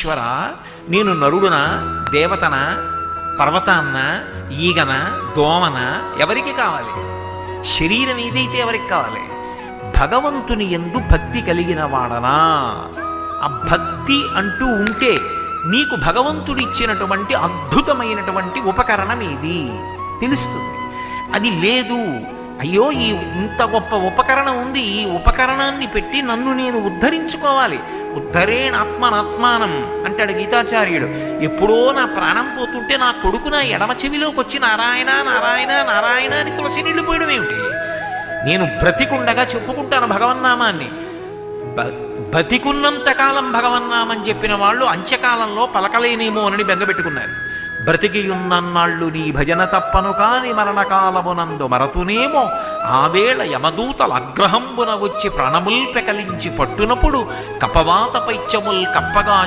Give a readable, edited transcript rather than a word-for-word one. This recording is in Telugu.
ఈశ్వర, నేను నరుడున, దేవతన, పర్వతాన్న, ఈగన, దోమన, ఎవరికి కావాలి? శరీరం ఏదైతే ఎవరికి కావాలి? భగవంతుని యందు భక్తి కలిగిన వాడనా? ఆ భక్తి అంటూ ఉంటే నీకు భగవంతుడు ఇచ్చినటువంటి అద్భుతమైనటువంటి ఉపకరణం ఏది తెలుస్తుంది. అది లేదు, అయ్యో ఈ ఇంత గొప్ప ఉపకరణం ఉంది, ఈ ఉపకరణాన్ని పెట్టి నన్ను నేను ఉద్ధరించుకోవాలి. ఉద్ధరేణాత్మనాత్మానం అంటాడు గీతాచార్యుడు. ఎప్పుడో నా ప్రాణం పోతుంటే నా కొడుకు నా ఎడమ చెవిలోకి వచ్చి నారాయణ నారాయణ నారాయణ అని తులసి నీళ్లు పోయడం ఏమిటి? నేను బ్రతికుండగా చెప్పుకుంటాను భగవన్నామాన్ని. బతికున్నంతకాలం భగవన్నామం చెప్పిన వాళ్ళు అంత్యకాలంలో పలకలేనేమో అని బెంగపెట్టుకున్నారు. బ్రతికియున్నన్నాళ్ళు నీ భజన తప్పను కాని మరణకాలమునందు మరతునేమో, ఆవేళ యమదూతల అగ్రహంబున వచ్చి ప్రాణముల్ పెకలించి పట్టునప్పుడు కపవాత పైత్యముల్ కప్పగా